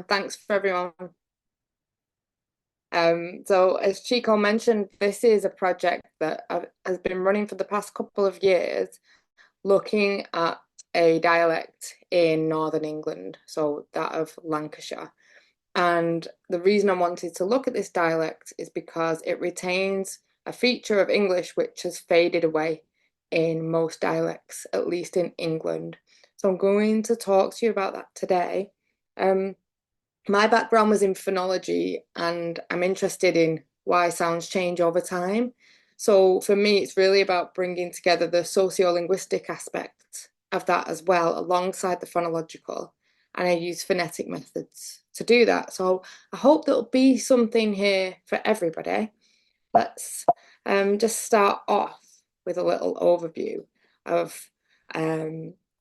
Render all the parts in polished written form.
and thanks for everyone. So as Chico mentioned, this is a project that has been running for the past couple of years, looking at a dialect in Northern England, so that of Lancashire. And the reason I wanted to look at this dialect is because it retains a feature of English which has faded away in most dialects, at least in England. So I'm going to talk to you about that today. My background was in phonology, and I'm interested in why sounds change over time. So for me, it's really about bringing together the sociolinguistic aspect of that as well, alongside the phonological. And I use phonetic methods to do that. So I hope there'll be something here for everybody. Let's just start off with a little overview of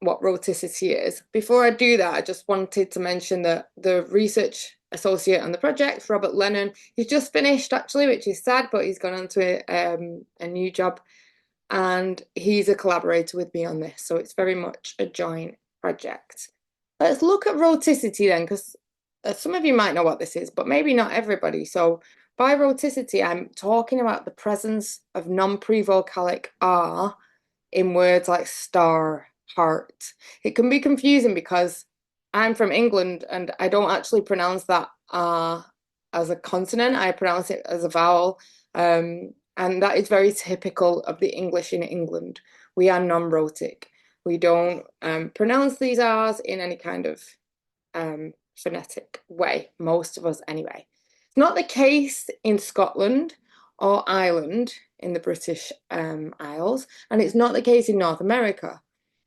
what rhoticity is. Before I do that, I just wanted to mention that the research associate on the project, Robert Lennon, he's just finished actually, which is sad, but he's gone on to a new job, and he's a collaborator with me on this. So it's very much a joint project. Let's look at rhoticity then, because some of you might know what this is, but maybe not everybody. So by rhoticity, I'm talking about the presence of non-prevocalic R in words like star, heart. It can be confusing because I'm from England and I don't actually pronounce that R as a consonant. I pronounce it as a vowel. And that is very typical of the English in England. We are non-rhotic. We don't pronounce these R's in any kind of phonetic way, most of us anyway. It's not the case in Scotland or Ireland in the British Isles, and it's not the case in North America,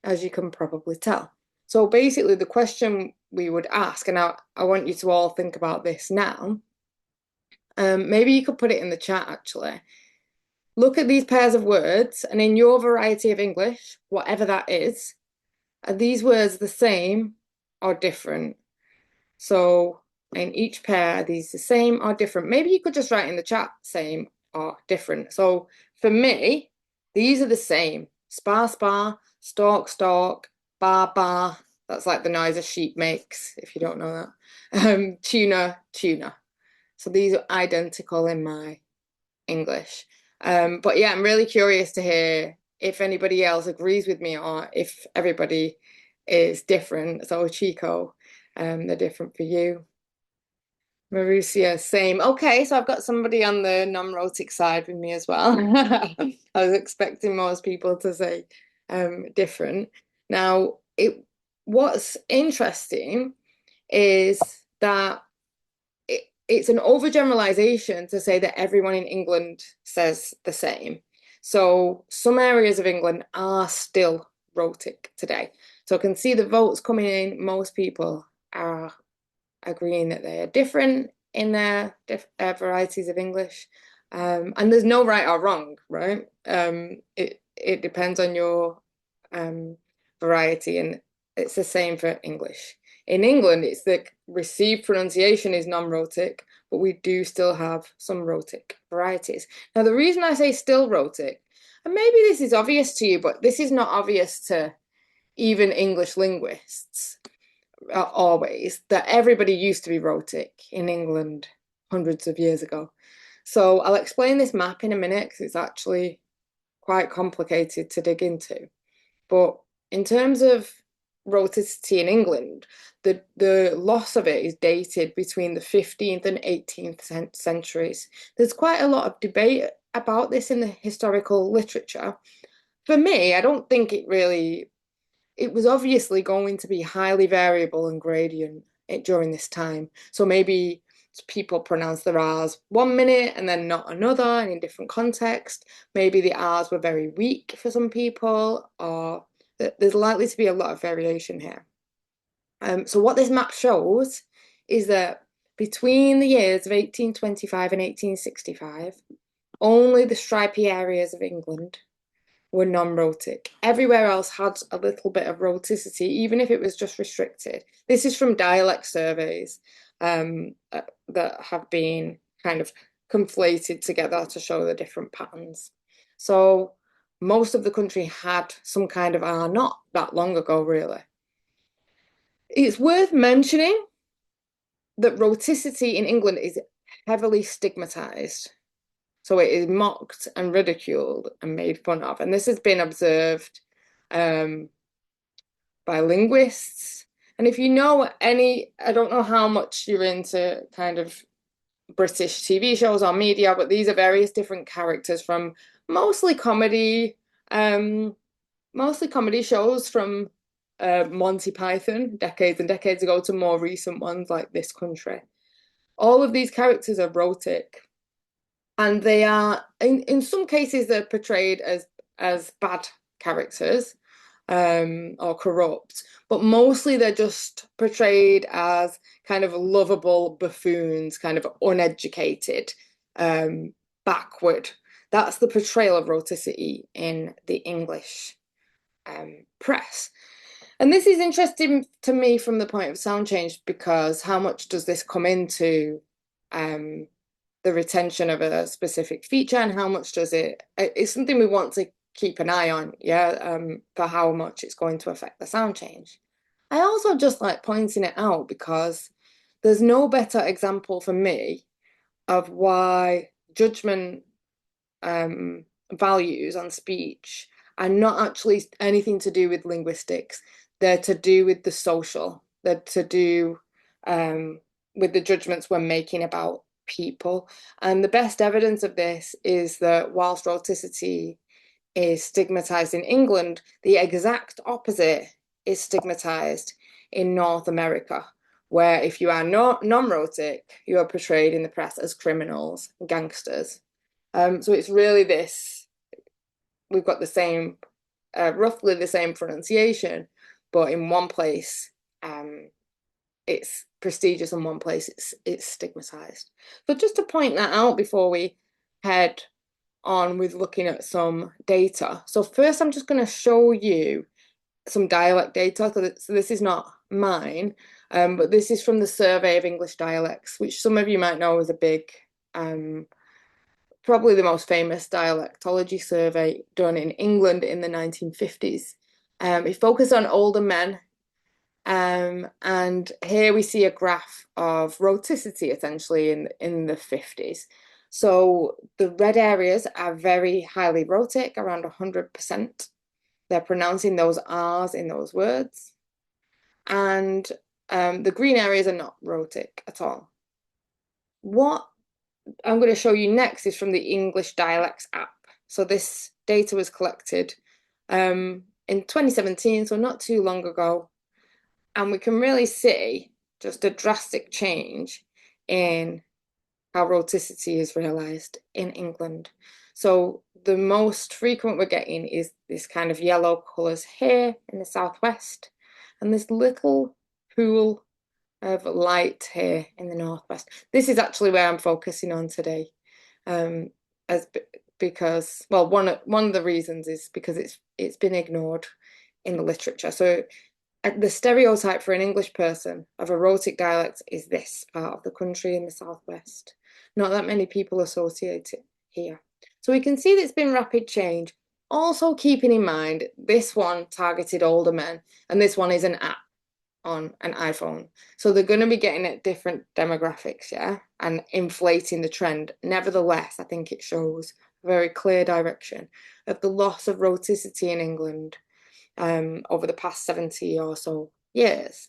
as you can probably tell. So basically the question we would ask, and I want you to all think about this now, maybe you could put it in the chat actually. Look at these pairs of words, and in your variety of English, whatever that is, are these words the same or different? So in each pair, are these the same or different? Maybe you could just write in the chat, same or different. So for me, these are the same. Spar, spar, stalk, stalk, bar, bar. That's like the noise a sheep makes, if you don't know that. Tuna, tuna. So these are identical in my English. But yeah, I'm really curious to hear if anybody else agrees with me or if everybody is different. So Chico, they're different for you. Marussia, same. Okay, so I've got somebody on the non-rhotic side with me as well. I was expecting most people to say different. Now, what's interesting is that it's an overgeneralization to say that everyone in England says the same. So some areas of England are still rhotic today. So I can see the votes coming in. Most people are agreeing that they are different in their varieties of English. And there's no right or wrong, right? It depends on your variety, and it's the same for English. In England, it's the received pronunciation is non-rhotic, but we do still have some rhotic varieties. Now, the reason I say still rhotic, and maybe this is obvious to you, but this is not obvious to even English linguists always, that everybody used to be rhotic in England hundreds of years ago. So I'll explain this map in a minute because it's actually quite complicated to dig into. But in terms of rhoticity in England, the loss of it is dated between the 15th and 18th centuries. There's quite a lot of debate about this in the historical literature. For me, I don't think it was obviously going to be highly variable and gradient during this time. So maybe people pronounce their R's one minute and then not another, and in different context. Maybe the R's were very weak for some people, or there's likely to be a lot of variation here. So what this map shows is that between the years of 1825 and 1865, only the stripy areas of England were non-rhotic. Everywhere else had a little bit of rhoticity, even if it was just restricted. This is from dialect surveys that have been kind of conflated together to show the different patterns. So most of the country had some kind of R, not that long ago, really. It's worth mentioning that rhoticity in England is heavily stigmatized. So it is mocked and ridiculed and made fun of. And this has been observed by linguists. And if you know any, I don't know how much you're into kind of British TV shows or media, but these are various different characters from mostly comedy, mostly comedy shows from Monty Python decades and decades ago to more recent ones like This Country. All of these characters are rhotic, and they are in some cases they're portrayed as bad characters or corrupt, but mostly they're just portrayed as kind of lovable buffoons, kind of uneducated, backward. That's the portrayal of rhoticity in the English press. And this is interesting to me from the point of sound change, because how much does this come into the retention of a specific feature, and how much does it's something we want to keep an eye on, yeah, for how much it's going to affect the sound change. I also just like pointing it out because there's no better example for me of why judgment values on speech are not actually anything to do with linguistics. They're to do with the social. They're to do with the judgments we're making about people. And the best evidence of this is that whilst rhoticity is stigmatized in England, the exact opposite is stigmatized in North America, where if you are non-rhotic, you are portrayed in the press as criminals, gangsters. So it's really this, we've got the same, roughly the same pronunciation, but in one place, it's prestigious, and one place it's stigmatized. But just to point that out before we head on with looking at some data. So first, I'm just going to show you some dialect data. So this is not mine, but this is from the Survey of English Dialects, which some of you might know is a big, probably the most famous dialectology survey done in England in the 1950s. It focused on older men. And here we see a graph of rhoticity essentially in the 50s. So the red areas are very highly rhotic, around 100%. They're pronouncing those R's in those words. And the green areas are not rhotic at all. What I'm going to show you next is from the English Dialects app. So this data was collected in 2017, so not too long ago. And we can really see just a drastic change in how rhoticity is realised in England. So the most frequent we're getting is this kind of yellow colours here in the southwest, and this little pool of light here in the northwest. This is actually where I'm focusing on today, because well, one of the reasons is because it's been ignored in the literature. So the stereotype for an English person of a rhotic dialect is this part of the country in the southwest. Not that many people associate it here. So we can see that it's been rapid change. Also keeping in mind, this one targeted older men, and this one is an app on an iPhone. So they're going to be getting at different demographics, yeah, and inflating the trend. Nevertheless, I think it shows a very clear direction of the loss of rhoticity in England over the past 70 or so years.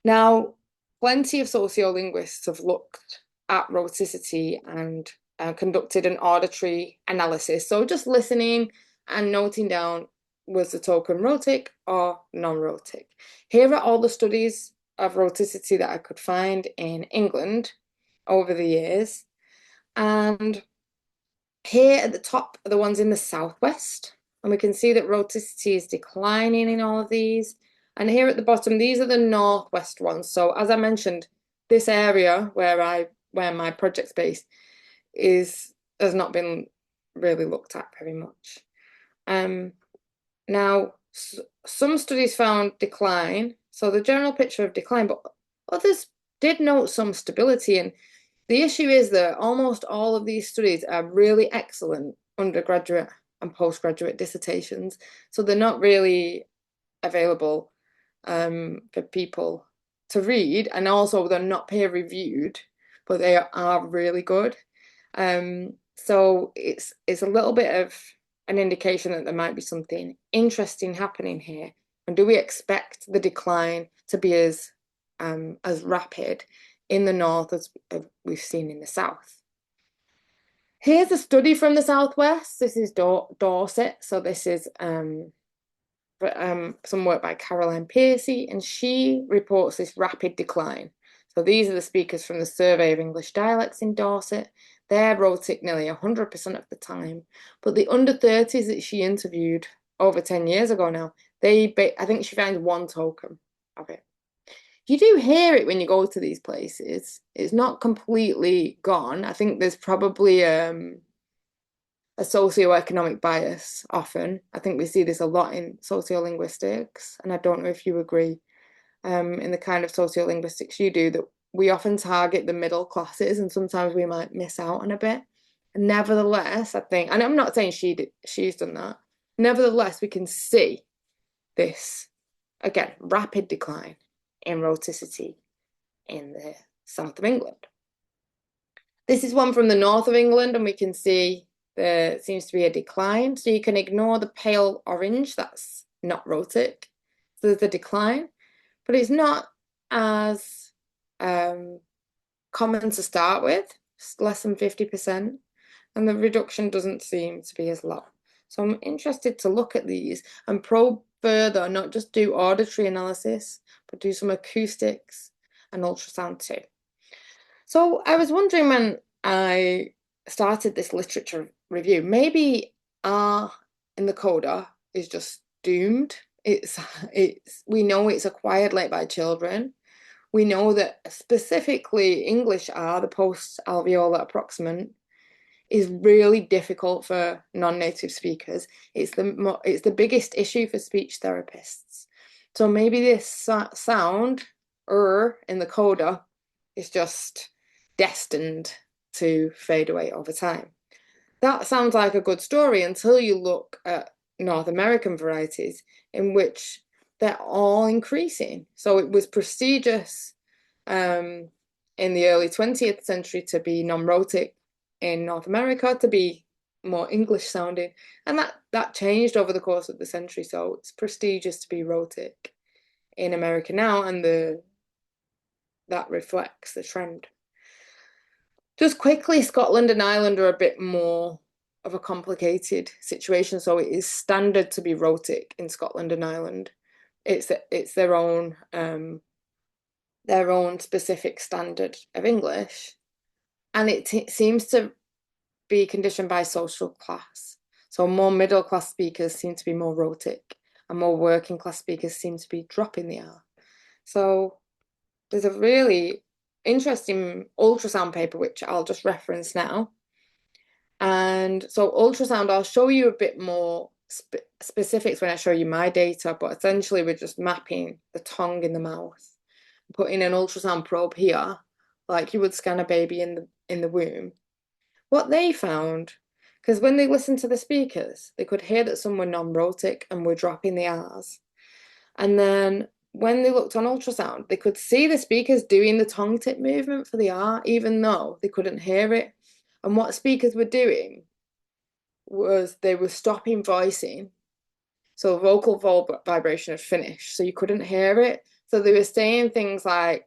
Now, plenty of sociolinguists have looked at rhoticity and conducted an auditory analysis. So just listening and noting down, was the token rhotic or non-rhotic? Here are all the studies of rhoticity that I could find in England over the years. And here at the top are the ones in the southwest. And we can see that rhoticity is declining in all of these. And here at the bottom, these are the northwest ones. So as I mentioned, this area where my project's based has not been really looked at very much. Now, some studies found decline, so the general picture of decline, but others did note some stability. And the issue is that almost all of these studies are really excellent undergraduate and postgraduate dissertations, so they're not really available for people to read, and also they're not peer reviewed, but they are really good. So it's a little bit of an indication that there might be something interesting happening here. And do we expect the decline to be as rapid in the north as we've seen in the south? Here's a study from the southwest. This is Dorset, so this is some work by Caroline Piercy, and she reports this rapid decline. So these are the speakers from the Survey of English Dialects in Dorset. They're rhotic nearly 100% of the time, but the under 30s that she interviewed over 10 years ago now, I think she finds one token of it. You do hear it when you go to these places. It's not completely gone. I think there's probably a socioeconomic bias often. I think we see this a lot in sociolinguistics, and I don't know if you agree in the kind of sociolinguistics you do, that we often target the middle classes and sometimes we might miss out on a bit. And nevertheless, I think, and I'm not saying she's done that, nevertheless, we can see this, again, rapid decline in rhoticity in the south of England. This is one from the north of England, and we can see there seems to be a decline. So you can ignore the pale orange, that's not rhotic. So there's a decline, but it's not as common to start with. It's less than 50%, and the reduction doesn't seem to be as low. So I'm interested to look at these and probe further, not just do auditory analysis, but do some acoustics and ultrasound too. So I was wondering when I started this literature review, maybe R in the coda is just doomed. We know it's acquired late by children. We know that specifically English R, the post-alveolar approximant, is really difficult for non-native speakers. It's the biggest issue for speech therapists. So maybe this sound in the coda is just destined to fade away over time. That sounds like a good story until you look at North American varieties in which they're all increasing. So it was prestigious in the early 20th century to be non-rhotic in North America, to be more English sounding, and that changed over the course of the century. So it's prestigious to be rhotic in America now, and that reflects the trend. Just quickly, Scotland and Ireland are a bit more of a complicated situation. So it is standard to be rhotic in Scotland and Ireland. It's their own specific standard of English, and it seems to be conditioned by social class. So more middle class speakers seem to be more rhotic, and more working class speakers seem to be dropping the R. So there's a really interesting ultrasound paper, which I'll just reference now. And so ultrasound, I'll show you a bit more specifics when I show you my data, but essentially we're just mapping the tongue in the mouth, putting an ultrasound probe here, like you would scan a baby in the womb. What they found, because when they listened to the speakers, they could hear that some were non-rhotic and were dropping the R's. And then when they looked on ultrasound, they could see the speakers doing the tongue tip movement for the R, even though they couldn't hear it. And what speakers were doing was they were stopping voicing. So vocal vibration had finished, so you couldn't hear it. So they were saying things like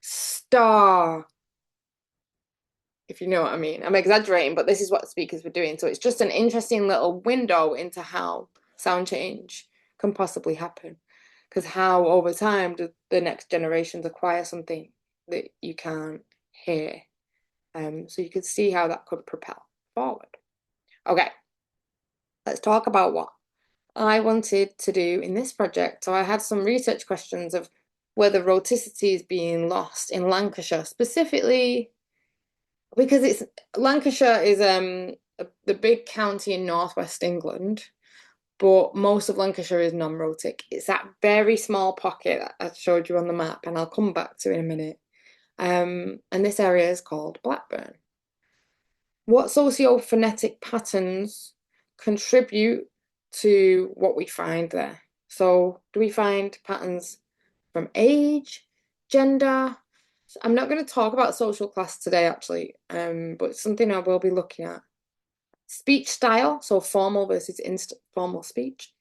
star, if you know what I mean. I'm exaggerating, but this is what speakers were doing. So it's just an interesting little window into how sound change can possibly happen, because how over time do the next generations acquire something that you can't hear. So you could see how that could propel forward. Okay, let's talk about what I wanted to do in this project. So I had some research questions of whether rhoticity is being lost in Lancashire, specifically because Lancashire is the big county in northwest England, but most of Lancashire is non-rhotic. It's that very small pocket that I showed you on the map, and I'll come back to in a minute. And this area is called Blackburn. What sociophonetic patterns contribute to what we find there? So do we find patterns from age, gender. I'm not going to talk about social class today, actually, but it's something I will be looking at. Speech style, so formal versus informal speech,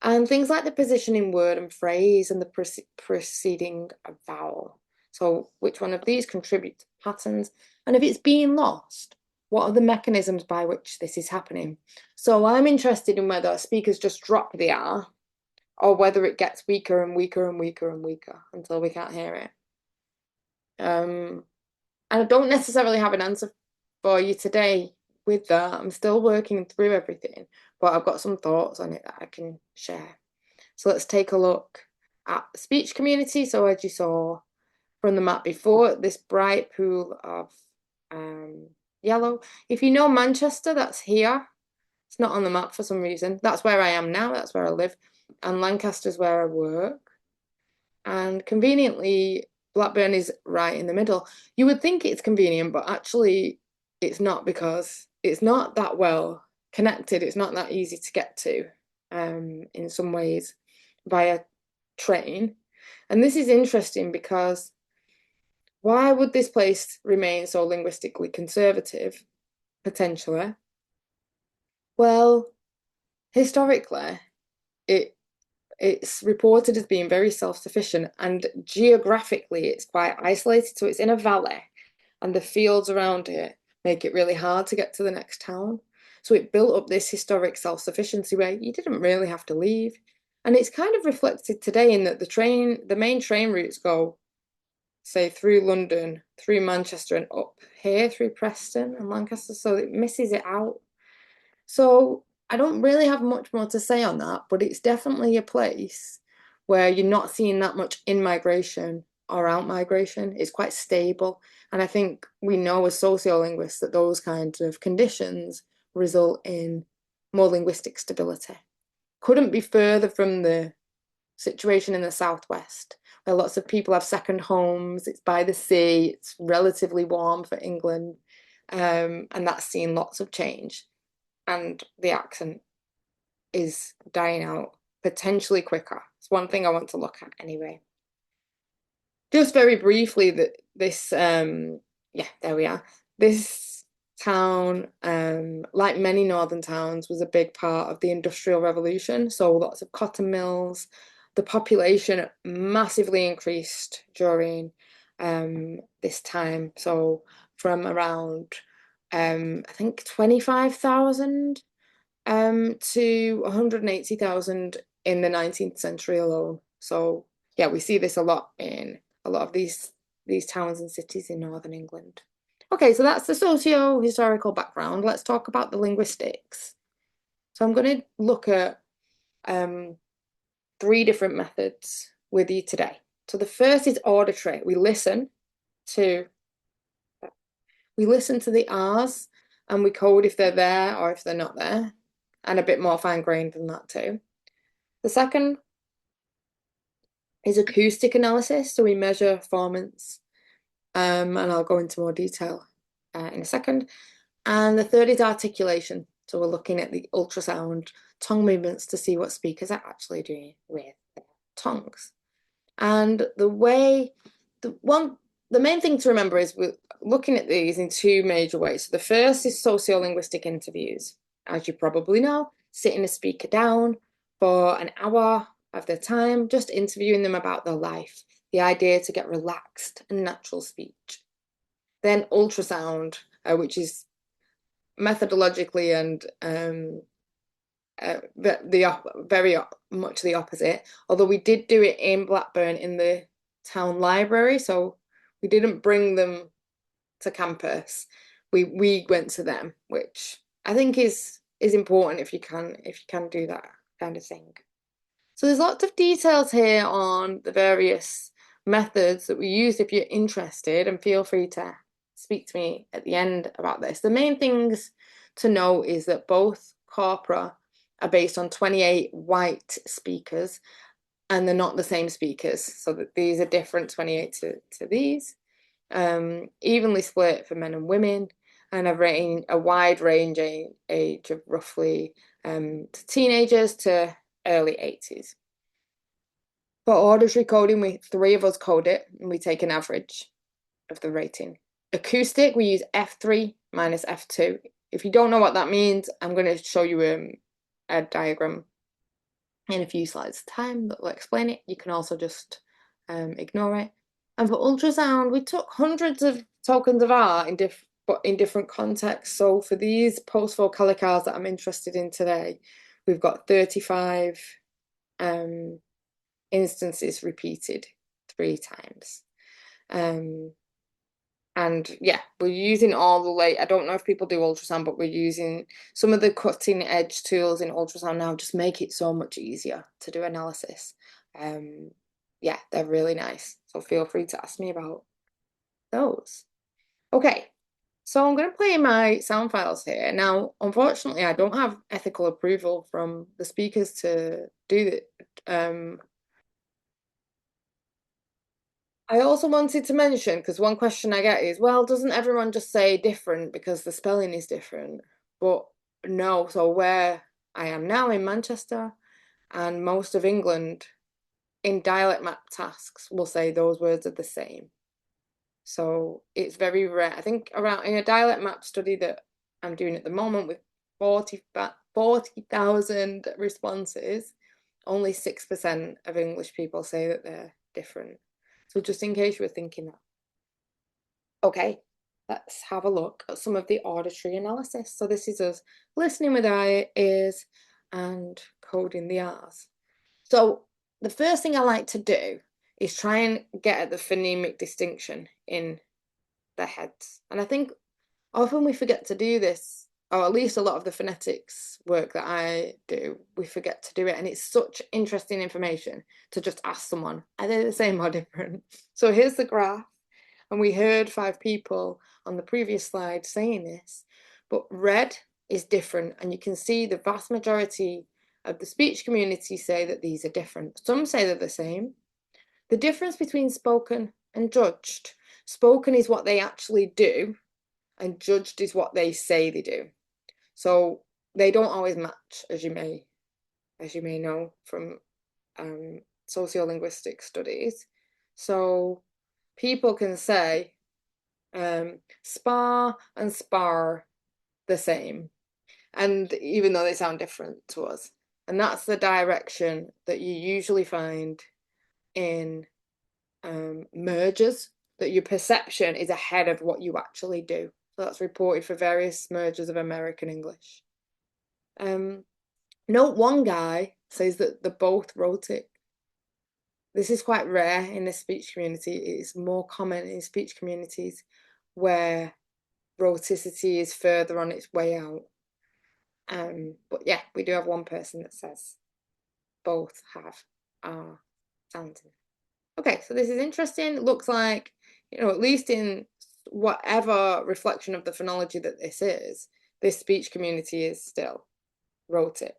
and things like the positioning word and phrase and the preceding vowel. So which one of these contribute to patterns? And if it's being lost, what are the mechanisms by which this is happening? So I'm interested in whether speakers just drop the R or whether it gets weaker and weaker and weaker and weaker until we can't hear it. And I don't necessarily have an answer for you today with that. I'm still working through everything, but I've got some thoughts on it that I can share. So let's take a look at the speech community. So as you saw from the map before, this bright pool of yellow. If you know Manchester, that's here. It's not on the map for some reason. That's where I am now. That's where I live. And Lancaster's where I work. And conveniently, Blackburn is right in the middle. You would think it's convenient, but actually it's not, because it's not that well connected. It's not that easy to get to in some ways via train. And this is interesting because why would this place remain so linguistically conservative, potentially? Well, historically, it's reported as being very self-sufficient, and geographically it's quite isolated. So it's in a valley, and the fields around it make it really hard to get to the next town. So it built up this historic self-sufficiency where you didn't really have to leave. And it's kind of reflected today in that the main train routes go, say, through London, through Manchester, and up here through Preston and Lancaster. So it misses it out. So I don't really have much more to say on that, but it's definitely a place where you're not seeing that much in-migration or out-migration. It's quite stable. And I think we know as sociolinguists that those kinds of conditions result in more linguistic stability. Couldn't be further from the situation in the southwest, where lots of people have second homes. It's by the sea. It's relatively warm for England. And that's seen lots of change. And the accent is dying out potentially quicker. It's one thing I want to look at anyway. Just very briefly, that this yeah, there we are. This town, like many northern towns, was a big part of the Industrial Revolution. So lots of cotton mills. The population massively increased during this time. So from around I think 25,000 to 180,000 in the 19th century alone. So yeah, we see this a lot in a lot of these towns and cities in northern England. Okay, so that's the socio-historical background. Let's talk about the linguistics. So I'm going to look at 3 different methods with you today. So the first is auditory. We listen to the R's and we code if they're there or if they're not there, and a bit more fine-grained than that too. The second is acoustic analysis. So we measure formants, and I'll go into more detail in a second. And the third is articulation. So we're looking at the ultrasound tongue movements to see what speakers are actually doing with their tongues. And the main thing to remember is we're looking at these in 2 major ways. So the first is sociolinguistic interviews. As you probably know, sitting a speaker down for an hour of their time, just interviewing them about their life. The idea to get relaxed and natural speech. Then ultrasound, which is methodologically and very much the opposite. Although we did do it in Blackburn in the town library, so we didn't bring them to campus. We went to them, which I think is important if you can do that kind of thing. So there's lots of details here on the various methods that we use if you're interested, and feel free to speak to me at the end about this. The main things to know is that both corpora are based on 28 white speakers, and they're not the same speakers. So that these are different 28 to these. Evenly split for men and women, and a wide range age of roughly to teenagers to early 80s. For auditory coding, three of us code it, and we take an average of the rating. Acoustic, we use F3 minus F2. If you don't know what that means, I'm going to show you a diagram in a few slides' time that will explain it. You can also just ignore it. And for ultrasound, we took hundreds of tokens of R in different contexts. So for these post-vocalic R's that I'm interested in today, we've got 35 instances repeated 3 times. And yeah, we're using all the I don't know if people do ultrasound, but we're using some of the cutting edge tools in ultrasound now, just make it so much easier to do analysis. Yeah, they're really nice. So feel free to ask me about those. Okay, so I'm going to play my sound files here. Now, unfortunately, I don't have ethical approval from the speakers to do it. I also wanted to mention, because one question I get is, well, doesn't everyone just say different because the spelling is different? But no, so where I am now in Manchester and most of England, in dialect map tasks will say those words are the same. So it's very rare. I think around in a dialect map study that I'm doing at the moment with 40,000 responses, only 6% of English people say that they're different. So just in case you were thinking that. Okay, let's have a look at some of the auditory analysis. So this is us listening with our ears and coding the R's. So the first thing I like to do is try and get at the phonemic distinction in their heads. And I think often we forget to do this, or at least a lot of the phonetics work that I do, we forget to do it. And it's such interesting information to just ask someone, are they the same or different? So here's the graph. And we heard 5 people on the previous slide saying this, but red is different. And you can see the vast majority of the speech community say that these are different. Some say they're the same. The difference between spoken and judged. Spoken is what they actually do, and judged is what they say they do. So they don't always match, as you may know from sociolinguistic studies. So people can say spa and spar the same, and even though they sound different to us. And that's the direction that you usually find in mergers, that your perception is ahead of what you actually do. So that's reported for various mergers of American English. Note one guy says that they're both rhotic. This is quite rare in the speech community. It is more common in speech communities where rhoticity is further on its way out. But yeah, we do have one person that says both have R sounds in. Okay, so this is interesting. It looks like, at least in whatever reflection of the phonology that this is, this speech community is still rhotic.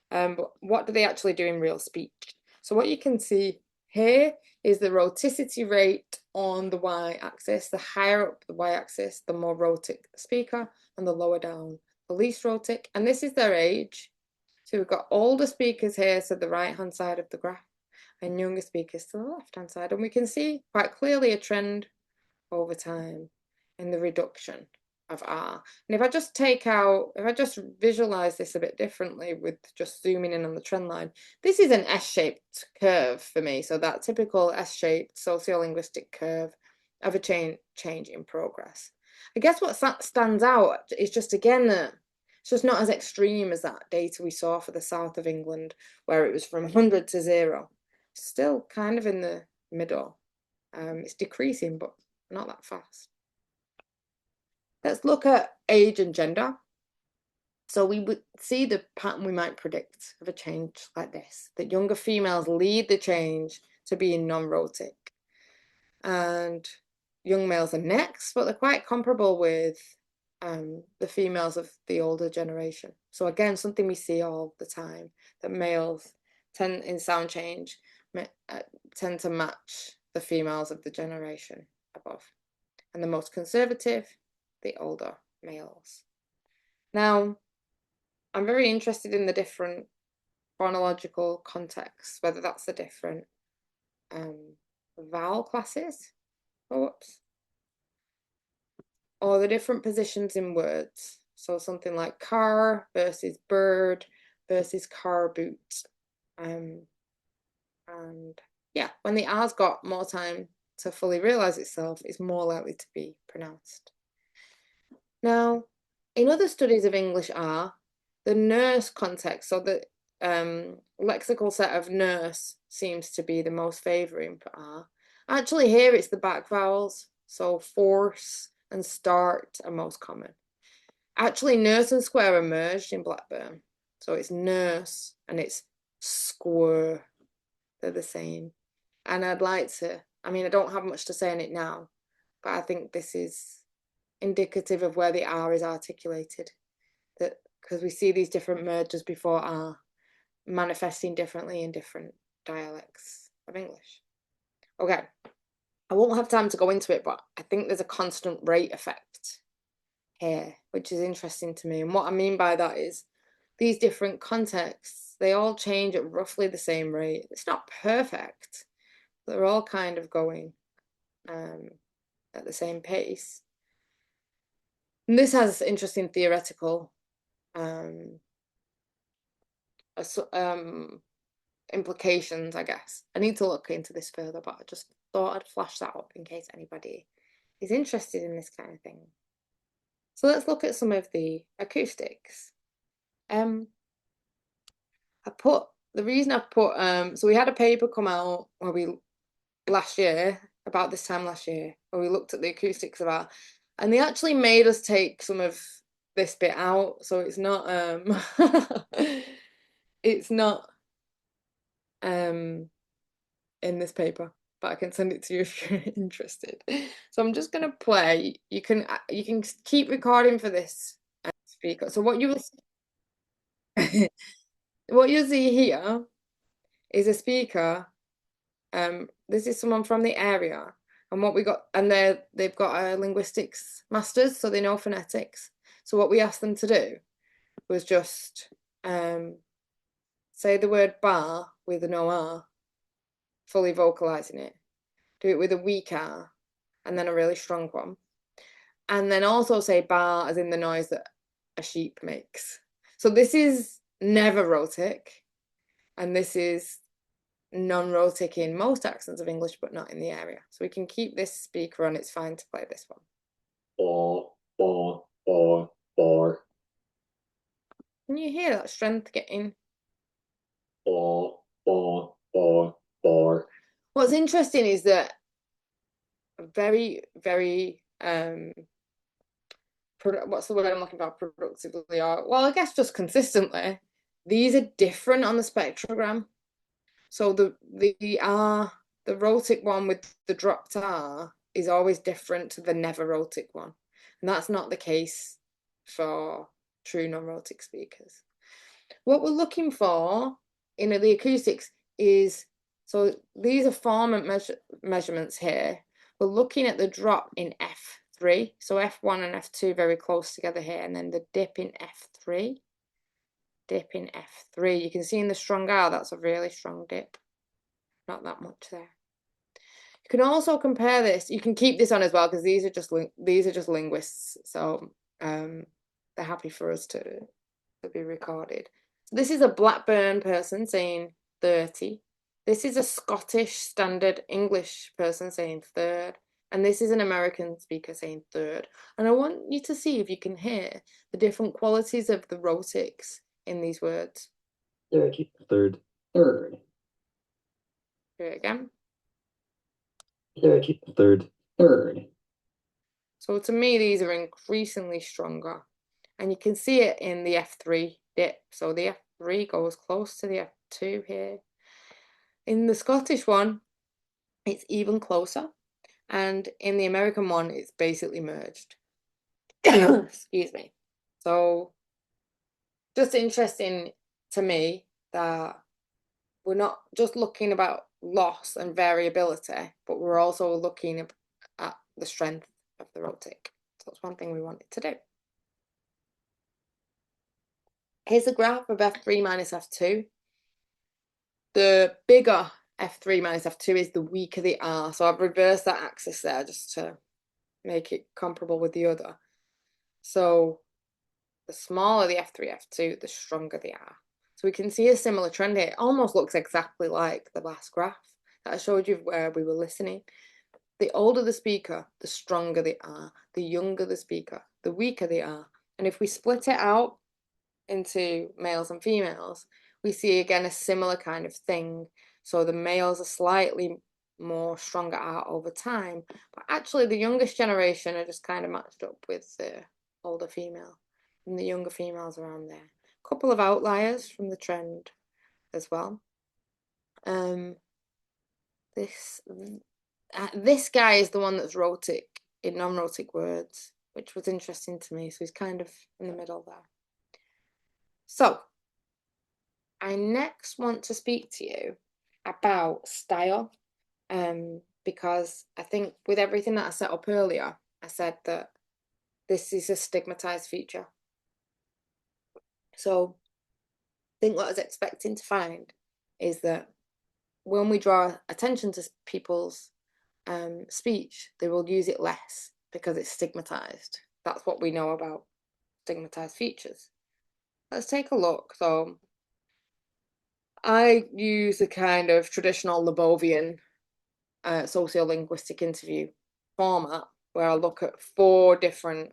But what do they actually do in real speech? So what you can see here is the rhoticity rate on the y-axis. The higher up the y-axis, the more rhotic the speaker, and the lower down, the least rhotic. And this is their age. So we've got older speakers here, so the right-hand side of the graph, and younger speakers to the left-hand side. And we can see quite clearly a trend over time in the reduction of R. And if I just visualize this a bit differently with just zooming in on the trend line, this is an S-shaped curve for me. So that typical S-shaped sociolinguistic curve of a change in progress. I guess what stands out is just, again, that it's just not as extreme as that data we saw for the south of England, where it was from 100 to 0. Still kind of in the middle. It's decreasing, but not that fast. Let's look at age and gender. So we would see the pattern we might predict of a change like this, that younger females lead the change to being non-rhotic. And young males are next, but they're quite comparable with the females of the older generation. So again, something we see all the time, that males tend in sound change tend to match the females of the generation above. And the most conservative, the older males. Now, I'm very interested in the different chronological contexts, whether that's the different vowel classes. Oh, whoops. Or the different positions in words. So something like car versus bird versus car boot. And yeah, when the R's got more time to fully realize itself, it's more likely to be pronounced. Now, in other studies of English R, the nurse context, so the lexical set of nurse seems to be the most favouring for R. Actually, here it's the back vowels, so force and start are most common. Actually, nurse and square are merged in Blackburn, so it's nurse and it's square. They're the same. And I'd like to, I mean, I don't have much to say on it now, but I think this is indicative of where the R is articulated. That because we see these different mergers before R manifesting differently in different dialects of English. Okay, I won't have time to go into it, but I think there's a constant rate effect here, which is interesting to me. And what I mean by that is these different contexts, they all change at roughly the same rate. It's not perfect. They're all kind of going at the same pace. And this has interesting theoretical implications, I guess. I need to look into this further, but I just thought I'd flash that up in case anybody is interested in this kind of thing. So let's look at some of the acoustics. The reason I put so we had a paper come out last year, about this time last year, where we looked at the acoustics of our, and they actually made us take some of this bit out, so it's not it's not in this paper, but I can send it to you if you're interested. So I'm just gonna play. You can keep recording for this speaker. So what you will what you'll see here is a speaker. This is someone from the area, and what we got, and they've got a linguistics masters, so they know phonetics. So what we asked them to do was just say the word bar with no R, fully vocalizing it. Do it with a weak R, and then a really strong one, and then also say bar as in the noise that a sheep makes. So this is never rhotic, and this is non-rhotic in most accents of English, but not in the area. So we can keep this speaker on. It's fine to play this one. Bar. Can you hear that strength getting? Bar. What's interesting is that very, very what's the word I'm looking for? Productively, or well, I guess just consistently, these are different on the spectrogram. So the rhotic one with the dropped R is always different to the never rhotic one. And that's not the case for true non-rhotic speakers. What we're looking for in the acoustics is, so these are formant measurements here. We're looking at the drop in F3. So F1 and F2 very close together here, and then the dip in F3. Dip in F3. You can see in the strong R, that's a really strong dip. Not that much there. You can also compare this. You can keep this on as well because these are just linguists, so they're happy for us to be recorded. So this is a Blackburn person saying 30. This is a Scottish standard English person saying third. And this is an American speaker saying third. And I want you to see if you can hear the different qualities of the rhotics in these words. Third. Third. Hear it again. Third. So to me, these are increasingly stronger. And you can see it in the F3 dip. So the F3 goes close to the F2 here. In the Scottish one, it's even closer. And in the American one, it's basically merged. Excuse me. So just interesting to me that we're not just looking about loss and variability, but we're also looking at the strength of the rhotic. So that's one thing we wanted to do. Here's a graph of F3 minus F2. The bigger F3 minus F2 is the weaker the R. So I've reversed that axis there just to make it comparable with the other. So the smaller the F3, F2, the stronger the R. So we can see a similar trend here. It almost looks exactly like the last graph that I showed you where we were listening. The older the speaker, the stronger they are. The younger the speaker, the weaker they are. And if we split it out into males and females, we see again a similar kind of thing. So the males are slightly more stronger out over time, but actually the youngest generation are just kind of matched up with the older female, and the younger females around there. A couple of outliers from the trend as well. This guy is the one that's rhotic in non-rhotic words, which was interesting to me. So he's kind of in the middle there. So I next want to speak to you about style, because I think with everything that I set up earlier, I said that this is a stigmatized feature. So I think what I was expecting to find is that when we draw attention to people's speech, they will use it less because it's stigmatized. That's what we know about stigmatized features. Let's take a look. So I use a kind of traditional Lebovian sociolinguistic interview format where I look at 4 different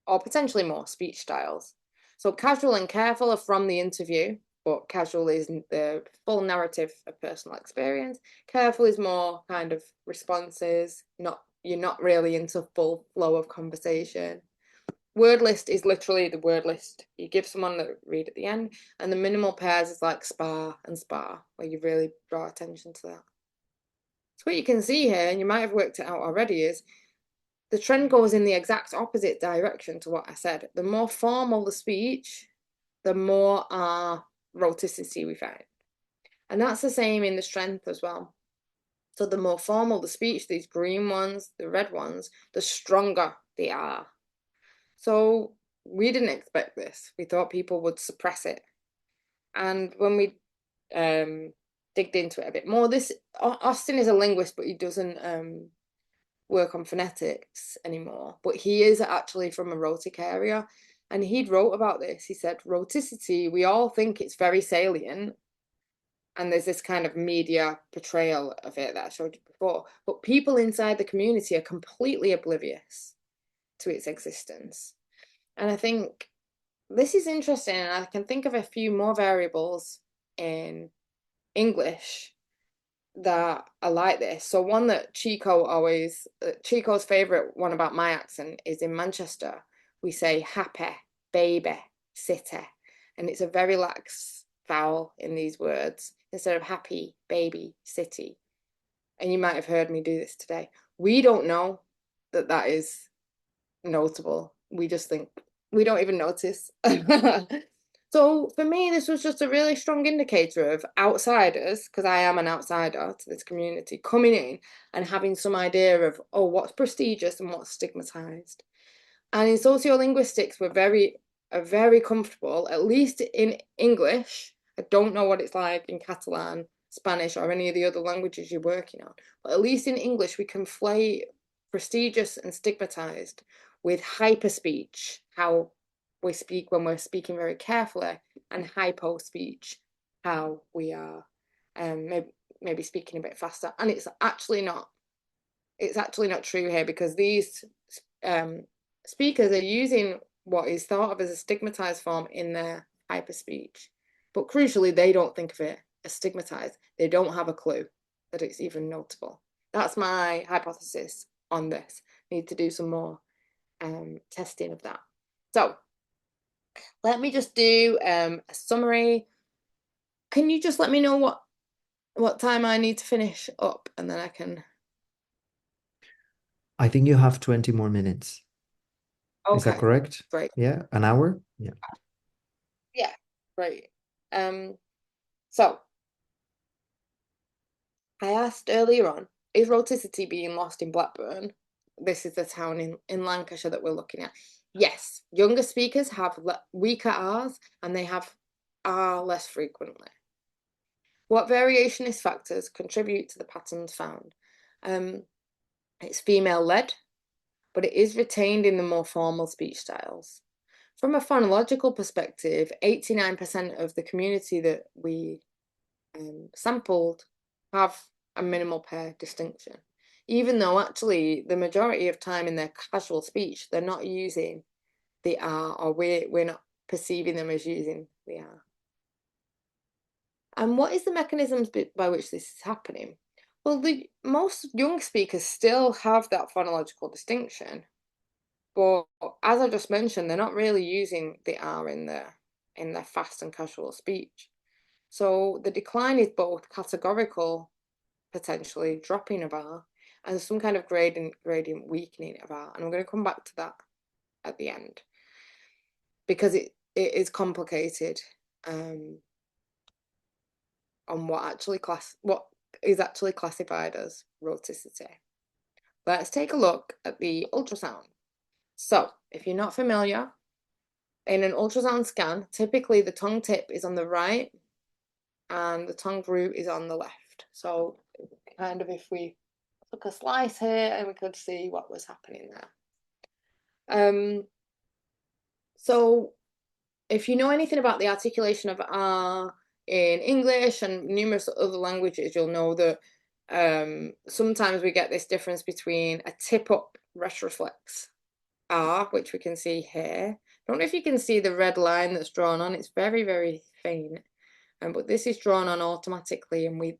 or potentially more speech styles. So casual and careful are from the interview, but casual is the full narrative of personal experience. Careful is more kind of responses, you're not really into full flow of conversation. Word list is literally the word list you give someone that read at the end, and the minimal pairs is like spar and spar, where you really draw attention to that. So what you can see here, and you might have worked it out already, is the trend goes in the exact opposite direction to what I said. The more formal the speech, the more rhoticity we find. And that's the same in the strength as well. So the more formal the speech, these green ones, the red ones, the stronger they are. So we didn't expect this. We thought people would suppress it. And when we digged into it a bit more, Austin is a linguist, but he doesn't work on phonetics anymore. But he is actually from a rhotic area. And he'd wrote about this. He said, rhoticity, we all think it's very salient. And there's this kind of media portrayal of it that I showed you before. But people inside the community are completely oblivious to its existence. And I think this is interesting. And I can think of a few more variables in English that are like this. So one that Chico's favorite one about my accent is in Manchester. We say happy, baby, city. And it's a very lax vowel in these words instead of happy, baby, city. And you might have heard me do this today. We don't know that that is notable. We just think we don't even notice. So for me, this was just a really strong indicator of outsiders, because I am an outsider to this community, coming in and having some idea of, oh, what's prestigious and what's stigmatized. And in sociolinguistics, are very comfortable, at least in English. I don't know what it's like in Catalan, Spanish, or any of the other languages you're working on, but at least in English, we conflate prestigious and stigmatized with hyperspeech, how we speak when we're speaking very carefully, and hypo speech, how we are maybe speaking a bit faster. And it's actually not true here, because these speakers are using what is thought of as a stigmatized form in their hyperspeech. But crucially, they don't think of it as stigmatized. They don't have a clue that it's even notable. That's my hypothesis on this. Need to do some more testing of that. So let me just do a summary. Can you just let me know what time I need to finish up, and then I can... I think you have 20 more minutes. Okay. Is that correct? Great. Yeah, an hour? Yeah. Yeah, great. So I asked earlier on, is rhoticity being lost in Blackburn? This is the town in Lancashire that we're looking at. Yes, younger speakers have weaker R's, and they have R less frequently. What variationist factors contribute to the patterns found? It's female-led, but it is retained in the more formal speech styles. From a phonological perspective, 89% of the community that we sampled have a minimal pair distinction, even though actually the majority of time in their casual speech, they're not using the R, or we're not perceiving them as using the R. And what is the mechanisms by which this is happening? Well, most young speakers still have that phonological distinction, but as I just mentioned, they're not really using the R in their fast and casual speech. So the decline is both categorical, potentially dropping of R, and some kind of gradient weakening of R. And I'm going to come back to that at the end, because it is complicated on what is actually classified as rhoticity. Let's take a look at the ultrasound. So if you're not familiar, in an ultrasound scan, typically the tongue tip is on the right and the tongue root is on the left. So kind of if we took a slice here and we could see what was happening there. So if you know anything about the articulation of R in English and numerous other languages, you'll know that sometimes we get this difference between a tip up retroflex R, which we can see here. I don't know if you can see the red line that's drawn on. It's very, very faint. But this is drawn on automatically, and we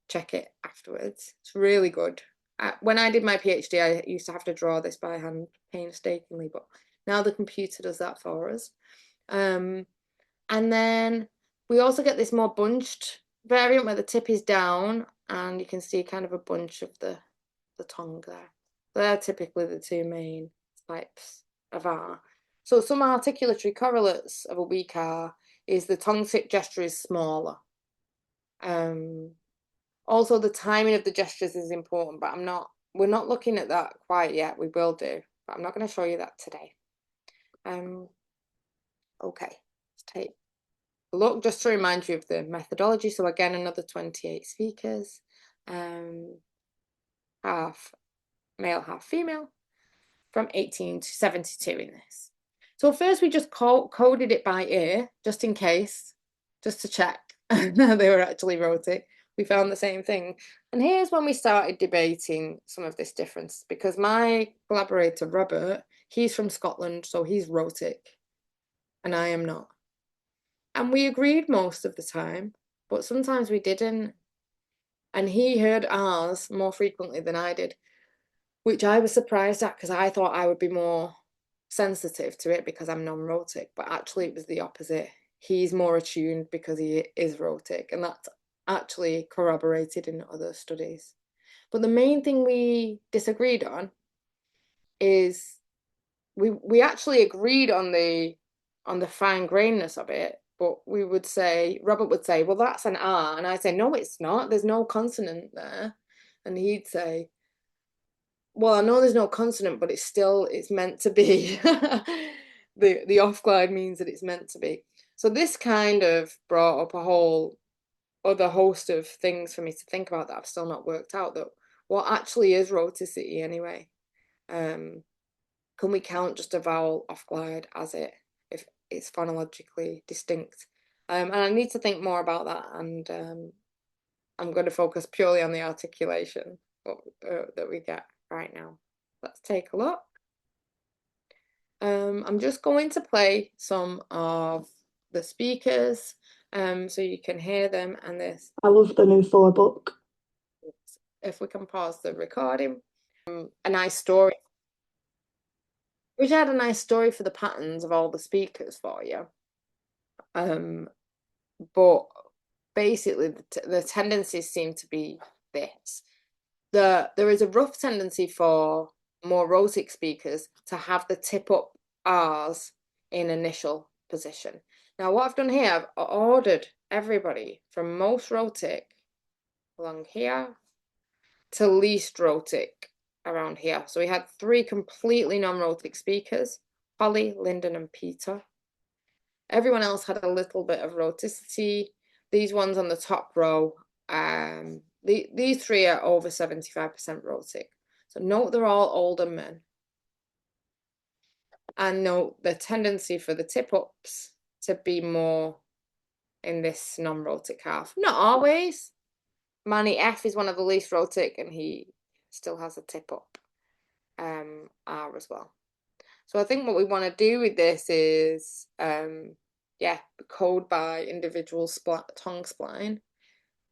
check it afterwards. It's really good. When I did my PhD, I used to have to draw this by hand painstakingly, but now the computer does that for us. And then we also get this more bunched variant where the tip is down, and you can see kind of a bunch of the tongue there. They're typically the two main types of R. So some articulatory correlates of a weak R is the tongue tip gesture is smaller. Also, the timing of the gestures is important, but we're not looking at that quite yet. We will do, but I'm not going to show you that today. Okay, let's take a look just to remind you of the methodology. So again, another 28 speakers, half male, half female, from 18 to 72 in this. So first we just coded it by ear, just in case, just to check they were actually rhotic. We found the same thing. And here's when we started debating some of this difference, because my collaborator, Robert, he's from Scotland, so he's rhotic, and I am not. And we agreed most of the time, but sometimes we didn't. And he heard ours more frequently than I did, which I was surprised at, because I thought I would be more sensitive to it because I'm non-rhotic, but actually it was the opposite. He's more attuned because he is rhotic, and that's actually corroborated in other studies. But the main thing we disagreed on is we actually agreed on the fine grainness of it, but Robert would say, well, that's an R, and I'd say, no, it's not, there's no consonant there. And he'd say, well, I know there's no consonant, but it's meant to be. The off glide means that it's meant to be. So this kind of brought up a whole other host of things for me to think about that I've still not worked out, that what actually is rhoticity anyway. Can we count just a vowel off glide as if it's phonologically distinct? And I need to think more about that, and I'm going to focus purely on the articulation that we get right now. Let's take a look. I'm just going to play some of the speakers so you can hear them, and this. I love the new Fuller book. If we can pause the recording. A nice story. We had a nice story for the patterns of all the speakers for you. But basically the tendencies seem to be this. There is a rough tendency for more rhotic speakers to have the tip up R's in initial position. Now what I've done here, I've ordered everybody from most rhotic along here to least rhotic around here. So we had 3 completely non-rhotic speakers, Holly, Lyndon and Peter. Everyone else had a little bit of rhoticity. these ones on the top row, these three are over 75% rhotic. So note they're all older men. And note the tendency for the tip-ups to be more in this non-rhotic half. Not always. Manny F is one of the least rhotic, and he still has a tip-up R as well. So I think what we want to do with this is, code by individual tongue spline,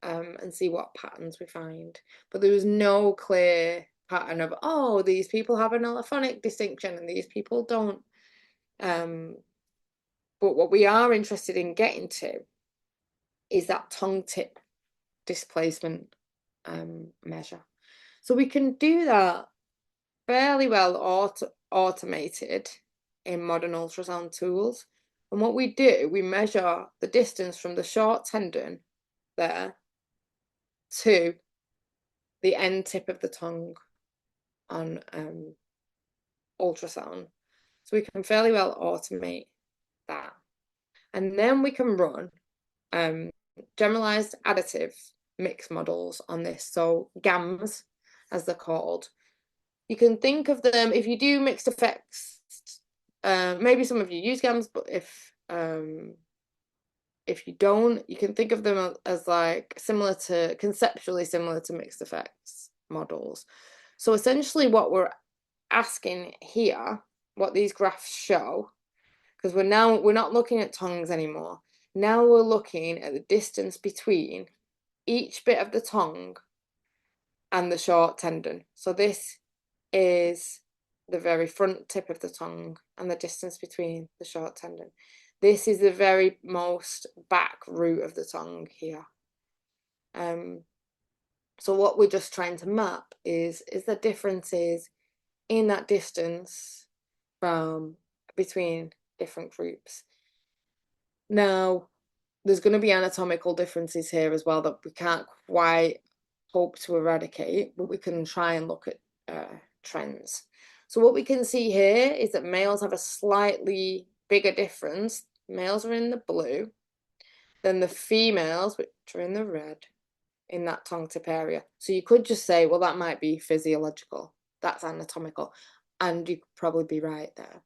and see what patterns we find. But there was no clear pattern of, oh, these people have an allophonic distinction and these people don't. But what we are interested in getting to is that tongue tip displacement measure. So we can do that fairly well automated in modern ultrasound tools. And what we do, we measure the distance from the short tendon there to the end tip of the tongue on ultrasound. So we can fairly well automate that. And then we can run generalized additive mix models on this. So GAMs, as they're called. You can think of them, if you do mixed effects, maybe some of you use GAMs, but if you don't, you can think of them as like conceptually similar to mixed effects models. So essentially what we're asking here, what these graphs show, because we're not looking at tongues anymore. Now we're looking at the distance between each bit of the tongue and the short tendon. So this is the very front tip of the tongue and the distance between the short tendon. This is the very most back root of the tongue here. So what we're just trying to map is the differences in that distance from between different groups. Now, there's going to be anatomical differences here as well that we can't quite hope to eradicate, but we can try and look at trends. So what we can see here is that males have a slightly bigger difference. Males are in the blue than the females, which are in the red, in that tongue tip area. So you could just say, well, that might be physiological. That's anatomical. And you could probably be right there.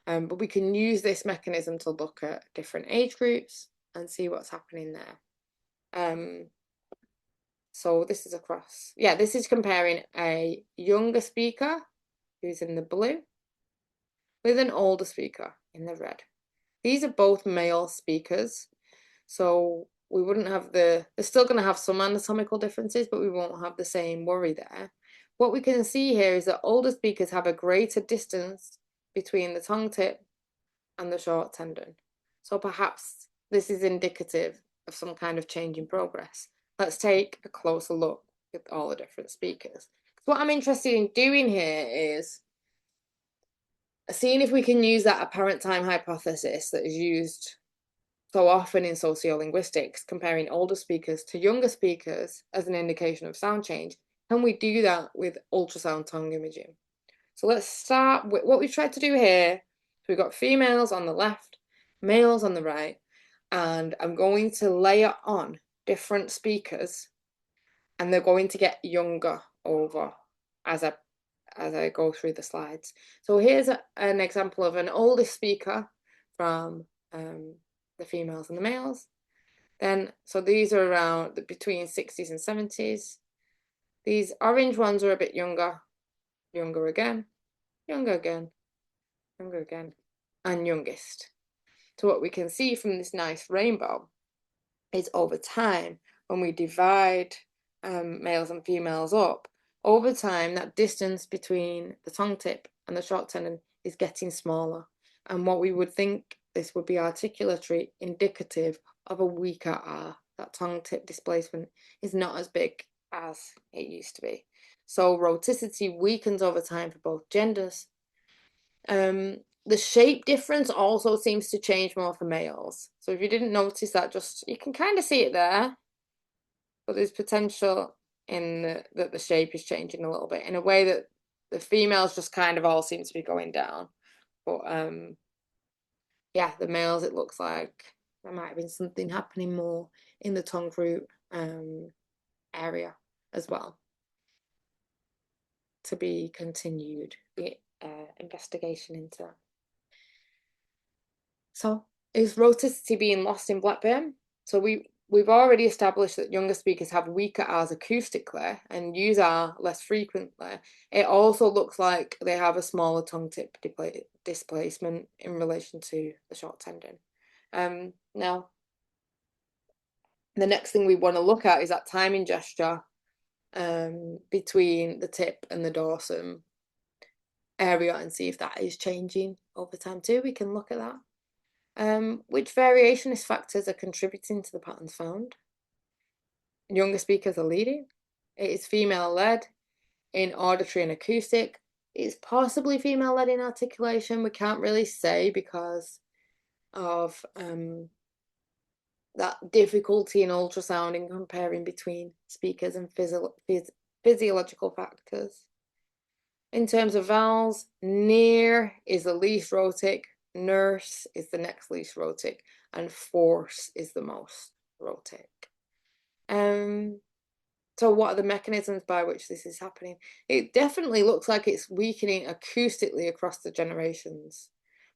But we can use this mechanism to look at different age groups and see what's happening there. So this is this is comparing a younger speaker who's in the blue with an older speaker in the red. These are both male speakers, so we wouldn't have they're still going to have some anatomical differences, but we won't have the same worry there. What we can see here is that older speakers have a greater distance between the tongue tip and the short tendon. So perhaps this is indicative of some kind of change in progress. Let's take a closer look at all the different speakers. What I'm interested in doing here is seeing if we can use that apparent time hypothesis that is used so often in sociolinguistics, comparing older speakers to younger speakers as an indication of sound change. Can we do that with ultrasound tongue imaging? So let's start with what we've tried to do here. So we've got females on the left, males on the right, and I'm going to layer on different speakers, and they're going to get younger over as I go through the slides. So here's an example of an older speaker from the females and the males. So these are around between 60s and 70s. These orange ones are a bit younger, younger again, younger again, younger again, and youngest. So what we can see from this nice rainbow is over time, when we divide males and females up, over time, that distance between the tongue tip and the short tendon is getting smaller. And what we would think this would be articulatory, indicative of a weaker R. That tongue tip displacement is not as big as it used to be. So rhoticity weakens over time for both genders. The shape difference also seems to change more for males. So if you didn't notice that, you can kind of see it there, but there's potential in that the shape is changing a little bit in a way that the females just kind of all seem to be going down. But the males, it looks like There might have been something happening more in the tongue root area as well, to be continued, the investigation into. So is rhoticity being lost in Blackburn? So we've already established that younger speakers have weaker R's acoustically and use R less frequently. It also looks like they have a smaller tongue tip displacement in relation to the short tendon. Now, the next thing we want to look at is that timing gesture between the tip and the dorsum area and see if that is changing over time too. We can look at that. Which variationist factors are contributing to the patterns found? Younger speakers are leading. It is female-led in auditory and acoustic. It's possibly female-led in articulation. We can't really say because of that difficulty in ultrasound in comparing between speakers and physiological factors. In terms of vowels, near is the least rhotic, nurse is the next least rhotic, and force is the most rhotic. So what are the mechanisms by which this is happening? It definitely looks like it's weakening acoustically across the generations.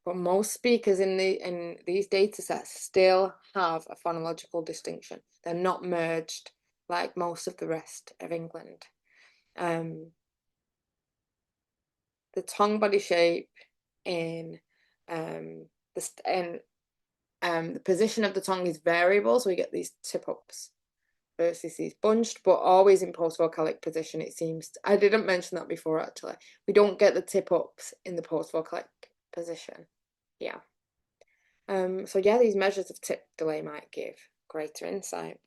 But most speakers in these data sets still have a phonological distinction. They're not merged like most of the rest of England. The tongue body shape in the position of the tongue is variable, so we get these tip-ups versus these bunched, but always in post-vocalic position, it seems. I didn't mention that before, actually. We don't get the tip-ups in the post-vocalic position. Yeah. So yeah, these measures of tip delay might give greater insight.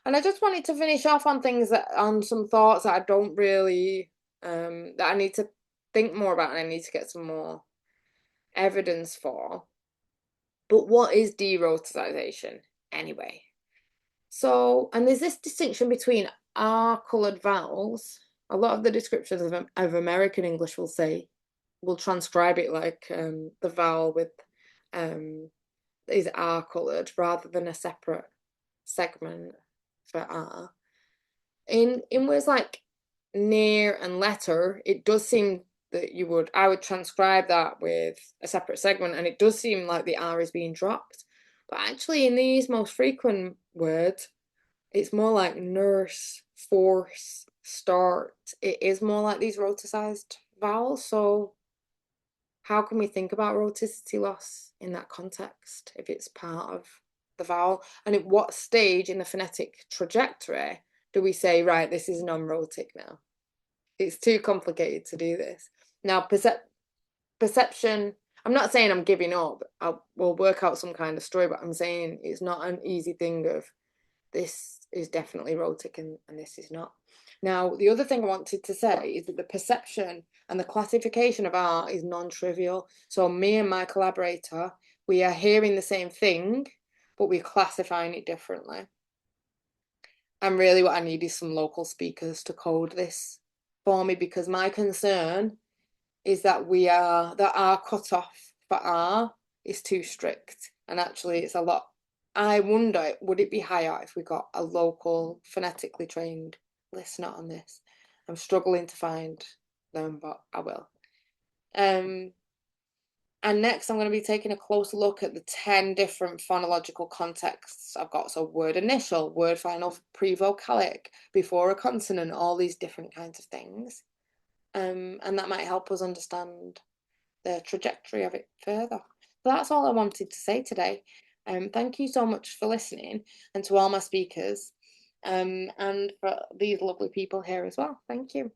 And I just wanted to finish off on on some thoughts that I don't really, that I need to think more about and I need to get some more evidence for. But what is derhoticization anyway? So, and there's this distinction between R-coloured vowels. A lot of the descriptions of American English will transcribe it like the vowel with is R-coloured rather than a separate segment for R. In words like near and letter, it does seem that I would transcribe that with a separate segment, and it does seem like the R is being dropped. But actually, in these most frequent words, it's more like nurse, force, start. It is more like these rhoticized vowels. So how can we think about rhoticity loss in that context if it's part of the vowel? And at what stage in the phonetic trajectory do we say, right, this is non-rhotic now? It's too complicated to do this. Now, perception, I'm not saying I'm giving up. We'll work out some kind of story, but I'm saying it's not an easy thing of this is definitely rhotic and this is not. Now, the other thing I wanted to say is that the perception and the classification of art is non-trivial. So me and my collaborator, we are hearing the same thing, but we're classifying it differently. And really what I need is some local speakers to code this for me, because my concern is that our cutoff for R is too strict. And actually it's a lot. I wonder, would it be higher if we got a local phonetically trained listener on this? I'm struggling to find them, but I will. And next, I'm going to be taking a closer look at the 10 different phonological contexts I've got. So word initial, word final, pre-vocalic, before a consonant, all these different kinds of things. And that might help us understand the trajectory of it further. So that's all I wanted to say today. Thank you so much for listening, and to all my speakers, and for these lovely people here as well. Thank you.